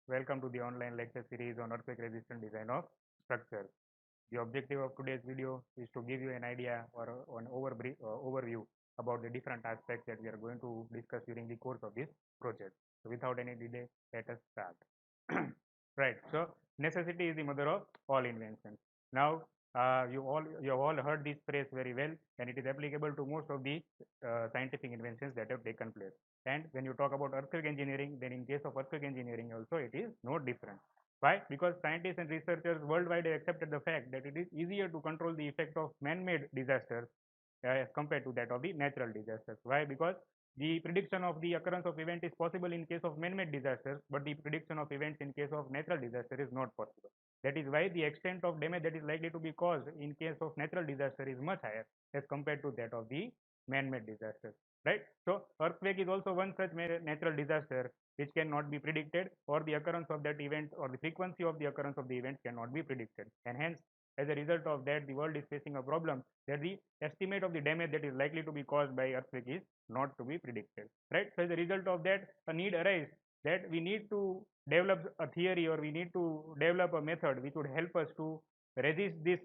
Welcome to the online lecture series on earthquake resistant design of structures. The objective of today's video is to give you an idea or an overview about the different aspects that we are going to discuss during the course of this project. So without any delay, let us start. Right. So necessity is the mother of all inventions. Now you have all heard this phrase very well, and it is applicable to most of the scientific inventions that have taken place. And when you talk about earthquake engineering, then in case of earthquake engineering also it is no different. Why? Because scientists and researchers worldwide have accepted the fact that it is easier to control the effect of man-made disasters as compared to that of the natural disasters. Why? Because the prediction of the occurrence of event is possible in case of man-made disasters, but the prediction of events in case of natural disaster is not possible. That is why the extent of damage that is likely to be caused in case of natural disaster is much higher as compared to that of the man-made disasters. Right? So earthquake is also one such natural disaster which cannot be predicted, or the occurrence of that event or the frequency of the occurrence of the event cannot be predicted, and hence as a result of that the world is facing a problem that the estimate of the damage that is likely to be caused by earthquake is not to be predicted, right? So as a result of that a need arises that we need to develop a theory, or we need to develop a method which would help us to resist this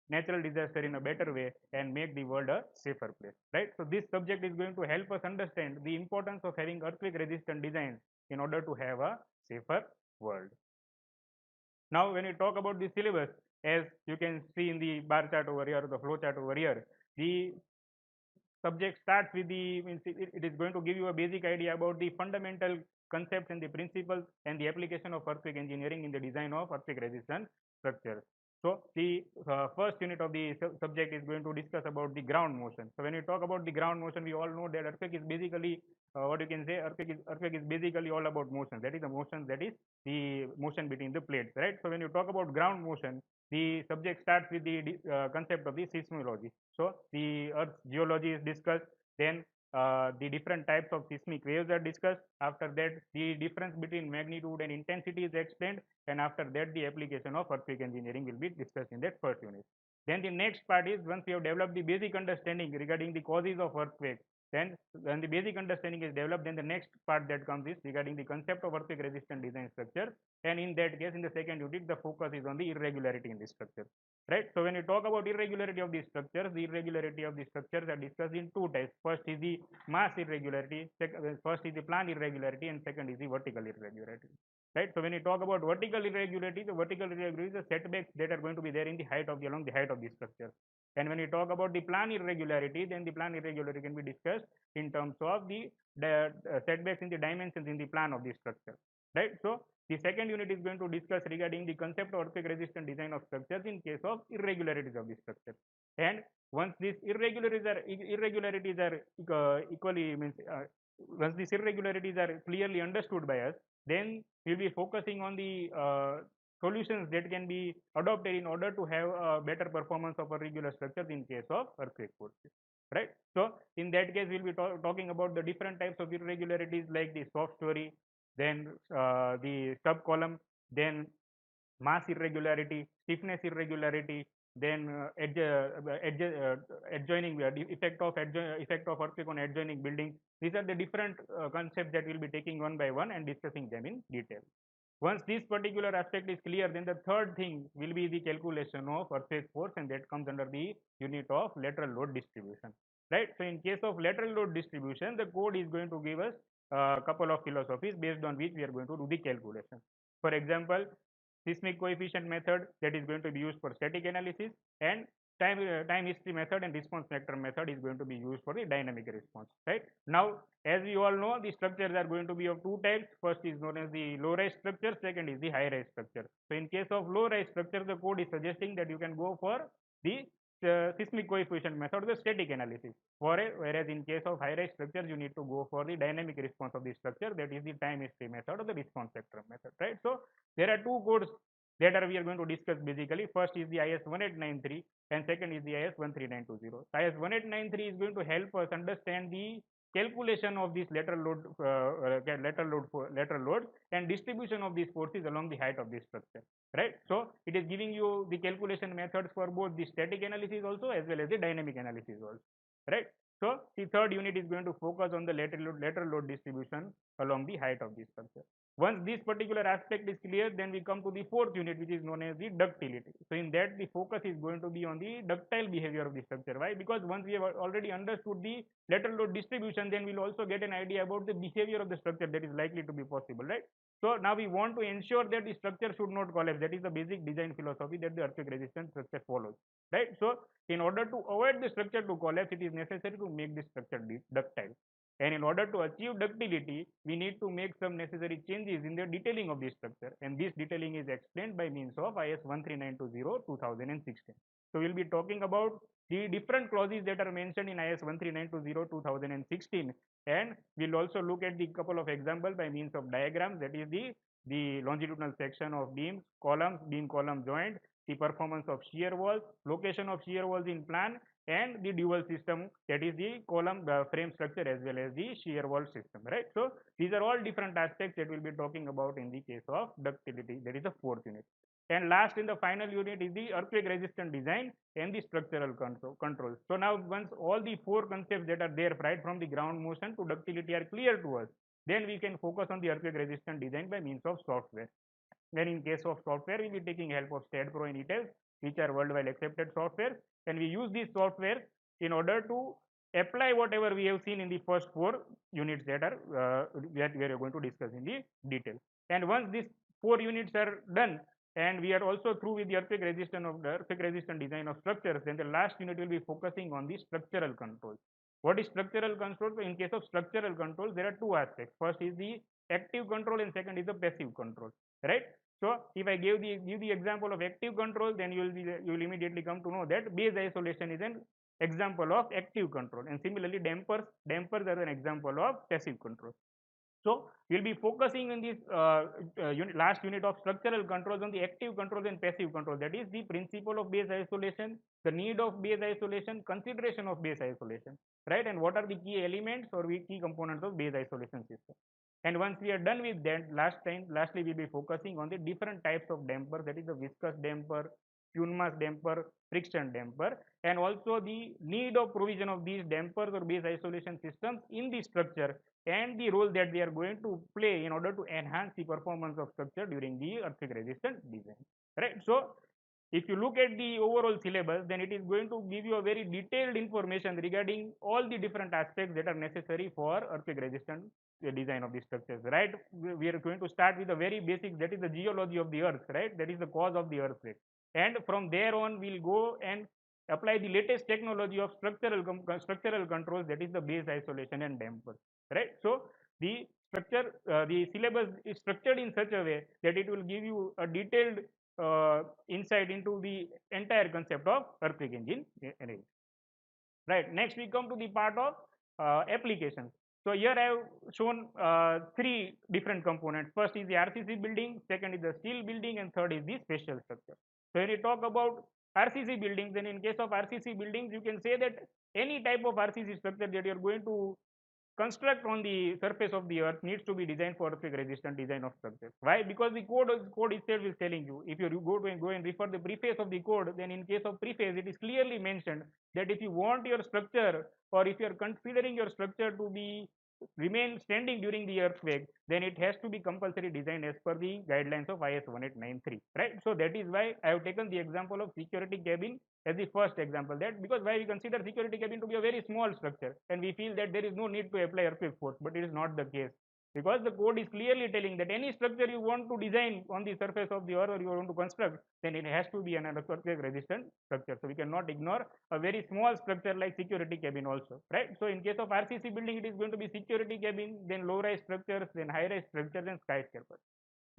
natural disaster in a better way and make the world a safer place, right? So this subject is going to help us understand the importance of having earthquake resistant designs in order to have a safer world. Now, when we talk about the syllabus, as you can see in the bar chart over here, or the flow chart over here, the subject starts with the, means it is going to give you a basic idea about the fundamental concepts and the principles and the application of earthquake engineering in the design of earthquake resistant structures. So the first unit of the subject is going to discuss about the ground motion. So when we talk about the ground motion, we all know that earthquake is basically what you can say, earthquake is basically all about motion. That is the motion, that is the motion between the plates, right? So when you talk about ground motion, the subject starts with the concept of the seismology. So the Earth's geology is discussed. Then the different types of seismic waves are discussed. After that, the difference between magnitude and intensity is explained. And after that, the application of earthquake engineering will be discussed in that first unit. Then the next part is, once we have developed the basic understanding regarding the causes of earthquake, then when the basic understanding is developed, then the next part that comes is regarding the concept of earthquake resistant design structure. And in that case, in the second unit, the focus is on the irregularity in the structure, right? So when you talk about irregularity of the structures, the irregularity of the structures are discussed in two types. First is the mass irregularity, first is the plan irregularity, and second is the vertical irregularity, right? So when you talk about vertical irregularity, the vertical irregularity is the setbacks that are going to be there in the height of the, along the height of the structure. And when you talk about the plan irregularity, then the plan irregularity can be discussed in terms of the setbacks in the dimensions in the plan of the structure, right? So the second unit is going to discuss regarding the concept of earthquake resistant design of structures in case of irregularities of the structure. And once these irregularities are equally means once these irregularities are clearly understood by us, then we'll be focusing on the solutions that can be adopted in order to have a better performance of a regular structures in case of earthquake forces, right? So in that case, we'll be talking about the different types of irregularities like the soft story, then the stub column, then mass irregularity, stiffness irregularity, then adjoining effect of earthquake on adjoining buildings. These are the different concepts that we'll be taking one by one and discussing them in detail. Once this particular aspect is clear, then the third thing will be the calculation of earthquake force, and that comes under the unit of lateral load distribution, right? So in case of lateral load distribution, the code is going to give us a couple of philosophies based on which we are going to do the calculation. For example, seismic coefficient method, that is going to be used for static analysis, and time history method and response factor method is going to be used for the dynamic response, right? Now, as we all know, the structures are going to be of two types. First is known as the low rise structure, second is the high rise structure. So in case of low rise structure, the code is suggesting that you can go for the seismic coefficient method, the static analysis. Whereas in case of high rise structures, you need to go for the dynamic response of the structure, that is the time history method or the response factor method, right? So there are two codes that we are going to discuss basically. First is the IS 1893 and second is the IS 13920. IS 1893 is going to help us understand the calculation of this lateral load and distribution of these forces along the height of this structure, right? So it is giving you the calculation methods for both the static analysis also as well as the dynamic analysis also, right? So the third unit is going to focus on the lateral load distribution along the height of this structure. Once this particular aspect is clear, then we come to the fourth unit, which is known as the ductility. So in that, the focus is going to be on the ductile behavior of the structure. Why? Because once we have already understood the lateral load distribution, then we'll also get an idea about the behavior of the structure that is likely to be possible, right? So now we want to ensure that the structure should not collapse. That is the basic design philosophy that the earthquake resistant structure follows, right? So in order to avoid the structure to collapse, it is necessary to make the structure ductile. And in order to achieve ductility, we need to make some necessary changes in the detailing of the structure. And this detailing is explained by means of IS 13920-2016. So we'll be talking about the different clauses that are mentioned in IS 13920-2016. And we'll also look at the couple of examples by means of diagrams, that is the longitudinal section of beams, columns, beam column joint, the performance of shear walls, location of shear walls in plan, and the dual system, that is the column, the frame structure, as well as the shear wall system, right? So these are all different aspects that we'll be talking about in the case of ductility. That is the fourth unit. And last in the final unit is the earthquake resistant design and the structural controls. So now once all the four concepts that are there, right from the ground motion to ductility, are clear to us, then we can focus on the earthquake resistant design by means of software. Then in case of software, we'll be taking help of STAAD.Pro and ETABS, which are worldwide accepted software, and we use these software in order to apply whatever we have seen in the first four units that are that we are going to discuss in the detail. And once these four units are done, and we are also through with the earthquake resistant design of structures, then the last unit will be focusing on the structural controls. What is structural control? So in case of structural controls, there are two aspects. First is the active control, and second is the passive control, right? So if I give the example of active control, then you will immediately come to know that base isolation is an example of active control, and similarly dampers are an example of passive control. So we'll be focusing in this last unit of structural controls on the active controls and passive control. That is the principle of base isolation, the need of base isolation, consideration of base isolation, right? And what are the key elements or key components of base isolation system. And once we are done with that, lastly we'll be focusing on the different types of damper, that is the viscous damper, Kuhn-Mass damper, friction damper, and also the need of provision of these dampers or base isolation systems in the structure, and the role that they are going to play in order to enhance the performance of structure during the earthquake resistant design, right? So if you look at the overall syllabus, then it is going to give you a very detailed information regarding all the different aspects that are necessary for earthquake resistant design of the structures, right? We are going to start with the very basics, that is the geology of the earth, right? That is the cause of the earthquake, and from there on we'll go and apply the latest technology of structural controls, that is the base isolation and dampers, right? So the the syllabus is structured in such a way that it will give you a detailed insight into the entire concept of earthquake engine, right? Next we come to the part of applications. So here I have shown three different components. First is the RCC building, second is the steel building, and third is the special structure. So when we talk about RCC buildings, then in case of RCC buildings, you can say that any type of RCC structure that you are going to construct on the surface of the earth needs to be designed for earthquake resistant design of structures. Why? Because the code itself is telling you. If you go and refer the preface of the code, then in case of preface, it is clearly mentioned that if you want your structure, or if you are considering your structure to be remain standing during the earthquake, then it has to be compulsory designed as per the guidelines of IS 1893, right? So that is why I have taken the example of security cabin as the first example, that because why we consider security cabin to be a very small structure, and we feel that there is no need to apply earthquake force, but it is not the case, because the code is clearly telling that any structure you want to design on the surface of the earth, or you want to construct, then it has to be an earthquake resistant structure. So we cannot ignore a very small structure like security cabin also, right? So in case of RCC building, it is going to be security cabin, then low rise structures, then high rise structures, and skyscrapers.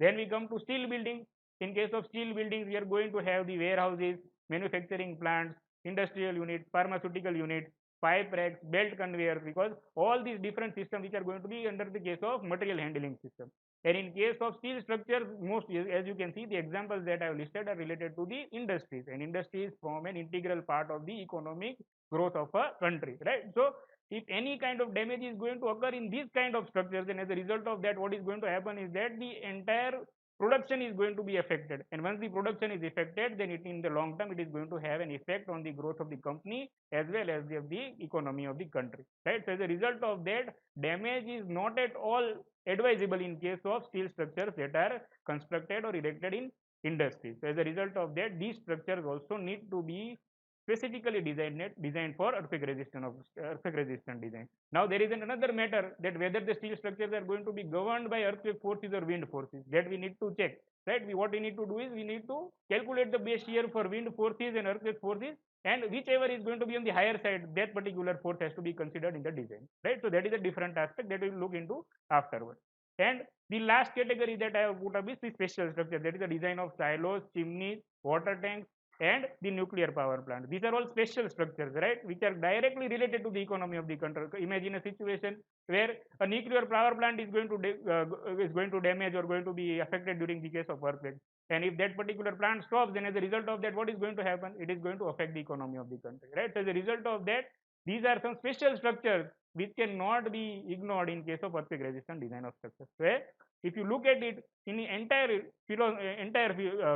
Then we come to steel building. In case of steel buildings, we are going to have the warehouses, manufacturing plants, industrial units, pharmaceutical units, pipe racks, belt conveyors, because all these different systems which are going to be under the case of material handling system. And in case of steel structures, most, as you can see, the examples that I have listed are related to the industries, and industries form an integral part of the economic growth of a country, right? So if any kind of damage is going to occur in these kind of structures, then as a result of that, what is going to happen is that the entire production is going to be affected, and once the production is affected, then in the long term it is going to have an effect on the growth of the company as well as the economy of the country, right? So as a result of that, damage is not at all advisable in case of steel structures that are constructed or erected in industries. So as a result of that, these structures also need to be specifically designed for earthquake resistant design. Now there is another matter, that whether the steel structures are going to be governed by earthquake forces or wind forces, that we need to check, right? What we need to do is we need to calculate the base shear for wind forces and earthquake forces, and whichever is going to be on the higher side, that particular force has to be considered in the design, right? So that is a different aspect that we will look into afterwards. And the last category that I have put up is the special structure, that is the design of silos, chimneys, water tanks, and the nuclear power plant. These are all special structures, right, which are directly related to the economy of the country. Imagine a situation where a nuclear power plant is going to damage or going to be affected during the case of earthquake. And if that particular plant stops, then as a result of that, what is going to happen? It is going to affect the economy of the country, right? So as a result of that, these are some special structures which cannot be ignored in case of earthquake resistant design of structures. Where if you look at it in the entire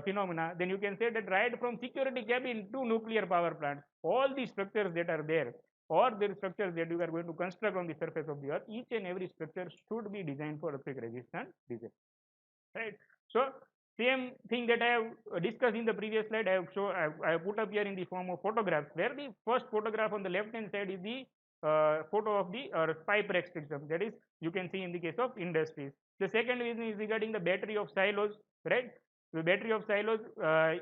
phenomena, then you can say that right from security cabin to nuclear power plants, all the structures that are there, or the structures that you are going to construct on the surface of the earth, each and every structure should be designed for earthquake resistant design, right? So same thing that I have discussed in the previous slide, I have put up here in the form of photographs, where the first photograph on the left hand side is the photo of the pipe rack system, that is you can see in the case of industries. The second reason is regarding the battery of silos, right? The battery of silos,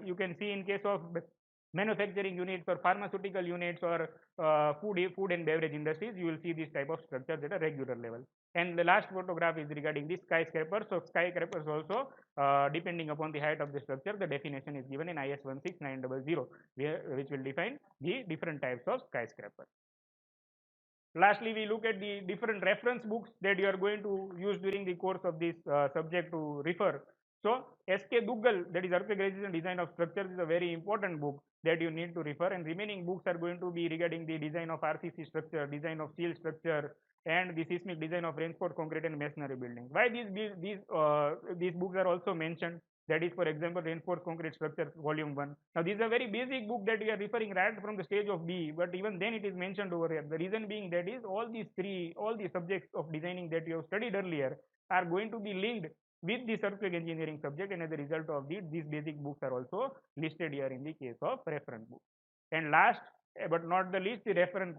you can see in case of manufacturing units or pharmaceutical units or food and beverage industries, you will see this type of structures at a regular level. And the last photograph is regarding the skyscrapers. So skyscrapers also, depending upon the height of the structure, the definition is given in IS 16900, which will define the different types of skyscrapers. Lastly, we look at the different reference books that you are going to use during the course of this subject to refer. So S.K. Duggal, that is Earthquake Resistant Design of Structures, is a very important book that you need to refer, and remaining books are going to be regarding the design of RCC structure, design of steel structure, and the seismic design of reinforced concrete and masonry buildings. Why these books are also mentioned? That is, for example, reinforced concrete structures, volume 1. Now this is a very basic book that we are referring right from the stage of B, but even then it is mentioned over here. The reason being that is all the subjects of designing that you have studied earlier are going to be linked with this earthquake engineering subject, and as a result of this, these basic books are also listed here in the case of reference book. And last but not the least, the reference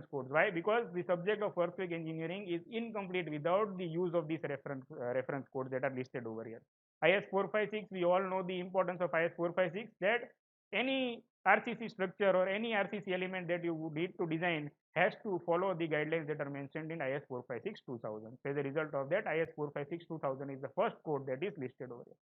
codes. Why? Because the subject of earthquake engineering is incomplete without the use of these reference codes that are listed over here. IS 456, we all know the importance of IS 456, that any RCC structure or any RCC element that you need to design has to follow the guidelines that are mentioned in IS 456 2000. So as a result of that, IS 456 2000 is the first code that is listed over here.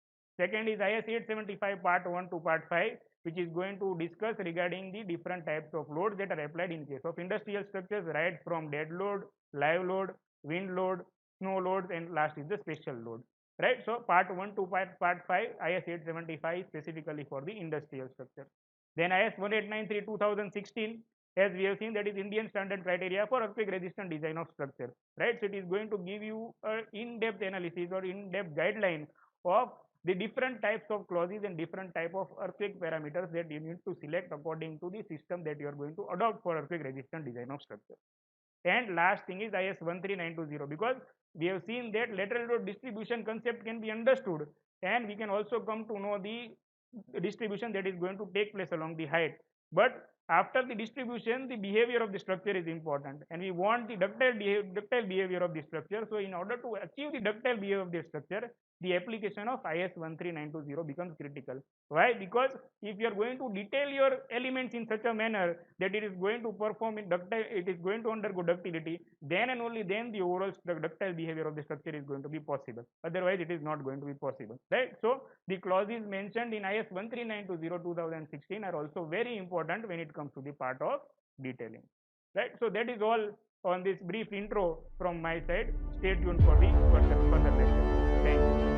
Second is IS 875 part 1 to part 5, which is going to discuss regarding the different types of loads that are applied in case of industrial structures, right from dead load, live load, wind load, snow loads, and last is the special load. Right, so part 1 to part 5, IS 875 specifically for the industrial structure. Then IS 1893 2016, as we have seen, that is Indian standard criteria for earthquake resistant design of structure, right? So it is going to give you an in-depth analysis or in-depth guideline of the different types of clauses and different type of earthquake parameters that you need to select according to the system that you are going to adopt for earthquake resistant design of structure. And last thing is IS 13920, because we have seen that lateral load distribution concept can be understood, and we can also come to know the distribution that is going to take place along the height. But after the distribution, the behavior of the structure is important, and we want the ductile behavior of the structure. So in order to achieve the ductile behavior of the structure, the application of IS 13920 becomes critical. Why? Because if you are going to detail your elements in such a manner that it is going to perform in ductile, it is going to undergo ductility, then and only then the overall ductile behavior of the structure is going to be possible. Otherwise, it is not going to be possible, right? So the clauses mentioned in IS 13920 2016 are also very important when it comes to the part of detailing, right? So that is all on this brief intro from my side. Stay tuned for the further lecture. Thank you.